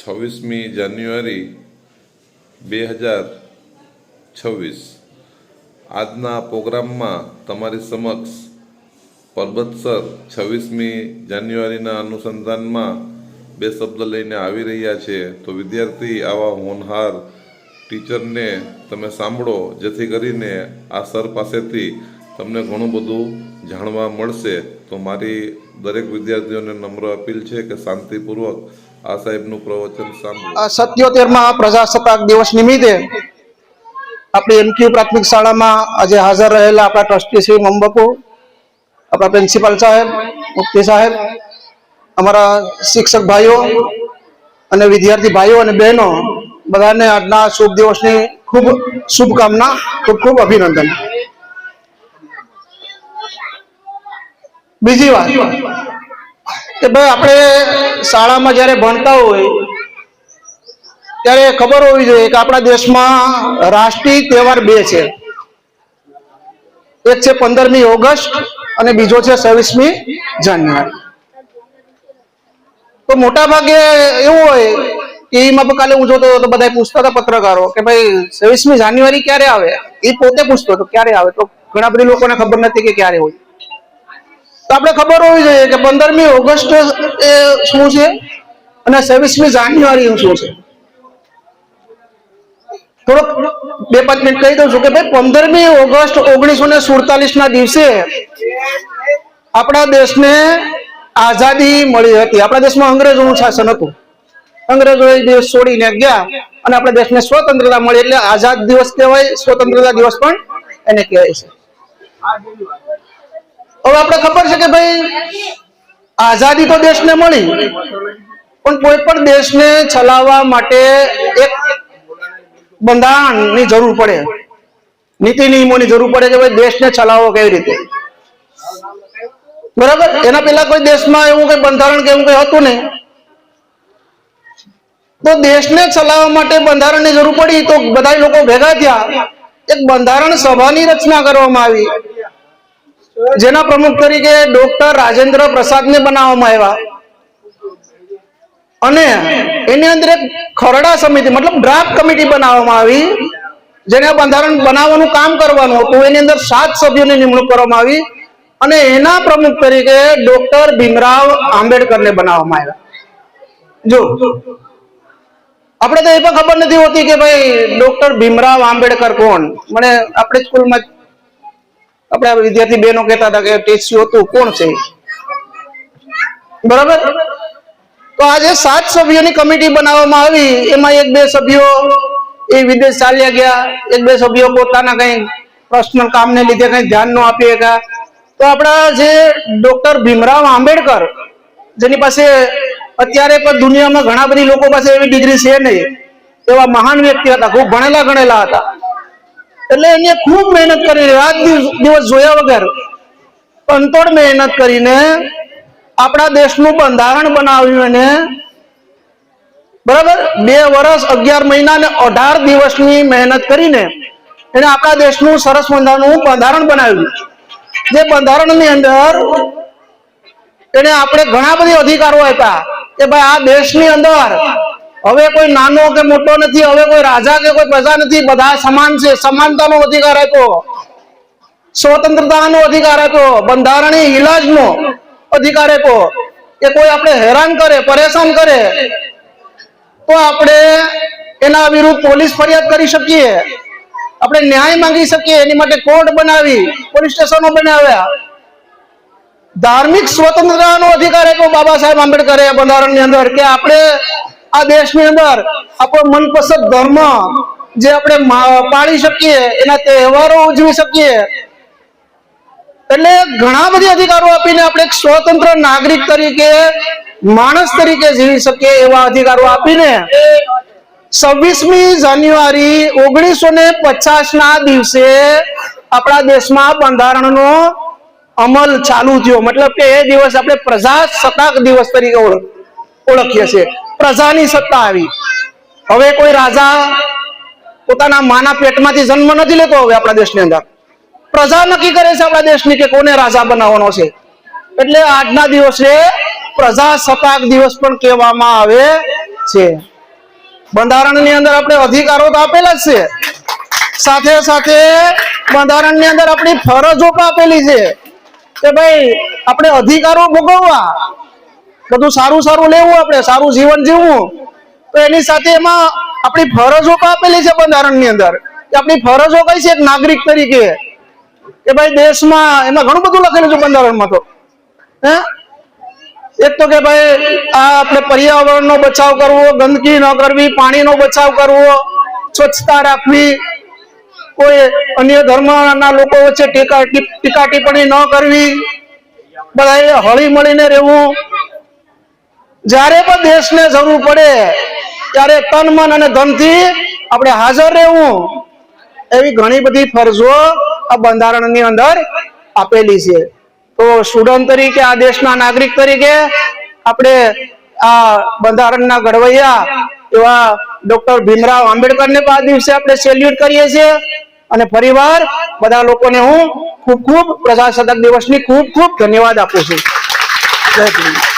26મી જાન્યુઆરી 2026 આજના પ્રોગ્રામમાં તમારી સમક્ષ પરબત સર 26મી જાન્યુઆરીના અનુસંધાનમાં બે શબ્દ લઈને આવી રહ્યા છે। તો વિદ્યાર્થી આવા હોનહાર ટીચરને તમે સાંભળો, જેથી કરીને આ સર પાસેથી તમને ઘણું બધું જાણવા મળશે। તો મારી દરેક વિદ્યાર્થીઓને નમ્ર અપીલ છે કે શાંતિપૂર્વક આ સાહેબનું પ્રવચન સાંભળો। 77મા પ્રજાસત્તાક દિવસ નિમિત્તે આપણી એમક્યુ પ્રાથમિક શાળામાં આજે હાજર રહેલા આપણા ટ્રસ્ટી શ્રી મમબપુ, આપણા પ્રિન્સિપાલ સાહેબ, મુફ્તી સાહેબ, અમારા શિક્ષક ભાઈઓ અને વિદ્યાર્થી ભાઈઓ અને બહેનો બધાને આજના શુભ દિવસની ખૂબ શુભકામના, ખૂબ ખૂબ અભિનંદન। બીજી વાત કે ભાઈ આપણે શાળામાં જ્યારે ભણતા હોય ત્યારે ખબર હોવી જોઈએ કે આપણા દેશમાં રાષ્ટ્રીય તહેવાર બે છે। એક છે 15મી ઓગસ્ટ અને બીજો છે 26મી જાન્યુઆરી। તો મોટા ભાગે એવું હોય કે એમાં કાલે હું જોતો હતો તો બધા પૂછતા હતા પત્રકારો કે ભાઈ 26મી જાન્યુઆરી ક્યારે આવે, એ પોતે પૂછતો હતો ક્યારે આવે, તો ઘણા બધા લોકોને ખબર નથી કે ક્યારે હોય। તો આપણે ખબર હોવી જોઈએ કે 15મી ઓગસ્ટ એ શું છે અને 26મી જાન્યુઆરી શું છે। થોડોક 2-5 મિનિટ કહી દઉં છું કે ભાઈ 15મી ઓગસ્ટ 1947ના દિવસે આપણા દેશને આઝાદી મળી હતી। આપણા દેશમાં અંગ્રેજોનું શાસન હતું, અંગ્રેજો એ દેશ છોડીને ગયા અને આપણા દેશને સ્વતંત્રતા મળી, એટલે આઝાદ દિવસ કહેવાય, સ્વતંત્રતા દિવસ પણ એને કહેવાય છે। હવે આપણે ખબર છે કે ભાઈ આઝાદી તો દેશને મળી, પણ કોઈ પણ દેશને ચલાવવા માટે એક બંધારણની જરૂર પડે, નીતિ નિયમોની જરૂર પડે કે ભાઈ દેશને ચલાવવો કેવી રીતે, બરાબર। એના પહેલા કોઈ દેશમાં એવું કઈ બંધારણ કે એવું કઈ હતું નહીં, તો દેશને ચલાવવા માટે બંધારણની જરૂર પડી તો બધા લોકો ભેગા થયા, એક બંધારણ સભાની રચના કરવામાં આવી, જેના પ્રમુખ તરીકે ડોક્ટર રાજેન્દ્ર પ્રસાદને બનાવવામાં આવ્યા અને એની અંદર એક ખરડા સમિતિ મતલબ ડ્રાફ્ટ કમિટી બનાવવામાં આવી, જેને બંધારણ બનાવવાનું કામ કરવાનું હતું। એની અંદર 7 સભ્યોની નિમણૂક કરવામાં આવી અને એના પ્રમુખ તરીકે ડોક્ટર ભીમરાવ આંબેડકરને બનાવવામાં આવ્યા। જો આપણે તો એ પણ ખબર નથી હોતી કે ભાઈ ડોક્ટર ભીમરાવ આંબેડકર કોણ, મને આપણે સ્કૂલમાં આપણે વિદ્યાર્થી બહેનો કહેતા હતા કે ટીસીઓ હતું, કોણ છે, બરાબર। તો આજે 7 સભ્યોની કમિટી બનાવવામાં આવી, એમાં 1-2 સભ્યો એ વિદેશ ચાલ્યા ગયા, 1-2 સભ્યો પોતાના કઈ પર્સનલ કામને લીધે કઈ ધ્યાન ન આપી શક્યા। તો આપણા જે ડોક્ટર ભીમરાવ આંબેડકર, જેની પાસે અત્યારે પણ દુનિયામાં ઘણા બધી લોકો પાસે એવી ડિગ્રી છે નહીં, એવા મહાન વ્યક્તિ હતા, ખૂબ ભણેલા ગણેલા હતા, એટલે એને ખૂબ મહેનત કરીને રાત દિવસ જોયા વગર અંતોડ મહેનત કરીને આપણા દેશનું બંધારણ બનાવ્યું એને, બરાબર। 2 વર્ષ 11 મહિના અને 18 દિવસની મહેનત કરીને એને આપણા દેશનું સરસ મજાનું બંધારણ બનાવ્યું, જે બંધારણની અંદર એને આપણે ઘણા બધા અધિકારો આપ્યા કે ભાઈ આ દેશની અંદર હવે કોઈ નાનો કે મોટો નથી, હવે કોઈ રાજા કે કોઈ પ્રજા નથી, બધા સમાન છે, સમાનતાનો અધિકાર આપ્યો, સ્વતંત્રતાનો અધિકાર આપ્યો, બંધારણીય ઇલાજનો અધિકાર આપ્યો કે કોઈ આપણે હેરાન કરે, પરેશાન કરે તો આપણે એના વિરુદ્ધ પોલીસ ફરિયાદ કરી શકીએ, આપણે ન્યાય માંગી શકીએ, એની માટે કોર્ટ બનાવી, પોલીસ સ્ટેશનો બનાવ્યા, ધાર્મિક સ્વતંત્રતાનો અધિકાર આપ્યો બાબા સાહેબ આંબેડકરે બંધારણની અંદર કે આપણે આ દેશની અંદર આપણો મનપસંદ ધર્મ જે આપણે પાળી શકીએ, એના તહેવારો ઉજવી શકીએ, એટલે ઘણા બધા અધિકારો આપીને આપણે એક સ્વતંત્ર નાગરિક તરીકે, માણસ તરીકે જીવી શકીએ એવા અધિકારો આપીને 26મી જાન્યુઆરી 1950ના દિવસે આપણા દેશમાં બંધારણનો અમલ ચાલુ થયો, મતલબ કે એ દિવસ આપણે પ્રજાસત્તાક દિવસ તરીકે ઓળખીએ છીએ। પ્રજાની સત્તા આવી, હવે કોઈ રાજા પોતાના માના પેટમાંથી જન્મ નથી લેતો, હવે આપણા દેશની અંદર પ્રજા નક્કી કરે છે આપણા દેશની કે કોને રાજા બનાવવાનો છે, એટલે આજના દિવસે પ્રજાસત્તાક દિવસ પણ કહેવામાં આવે છે। બંધારણની અંદર આપણે અધિકારો તો આપેલા જ છે, સાથે સાથે બંધારણની અંદર આપણી ફરજો પણ આપેલી છે કે ભાઈ આપણે અધિકારો ભોગવવા, બધું સારું સારું લેવું, આપણે સારું જીવન જીવવું, તો એની સાથે એમાં આપણી ફરજો પણ આપેલી છે બંધારણની અંદર કે આપણી ફરજો કઈ છે એક નાગરિક તરીકે કે ભાઈ દેશમાં, એમાં ઘણું બધું લખેલું છે બંધારણમાં. તો હે એક તો કે ભાઈ આ આપણે પર્યાવરણનો બચાવ કરવો, ગંદકી ન કરવી, પાણીનો બચાવ કરવો, સ્વચ્છતા રાખવી, કોઈ અન્ય ધર્મના લોકો વચ્ચે ટીકા ટિપ્પણી ન કરવી, બધાએ હળી મળીને રહેવું, જ્યારે પણ દેશને જરૂર પડે ત્યારે તન મન અને ધનથી આપણે હાજર રહેવું, એવી ઘણી બધી ફરજો આ બંધારણની અંદર આપેલી છે. તો સ્ટુડન્ટ તરીકે, આ દેશના નાગરિક તરીકે આપણે આ બંધારણના ઘડવૈયા એવા ડોક્ટર ભીમરાવ આંબેડકરને આ દિવસે આપણે સેલ્યુટ કરીએ છીએ. અને ફરીવાર બધા લોકોને હું ખૂબ ખૂબ પ્રજાસત્તાક દિવસની ખૂબ ખૂબ ધન્યવાદ આપું છું. જય ભીમ.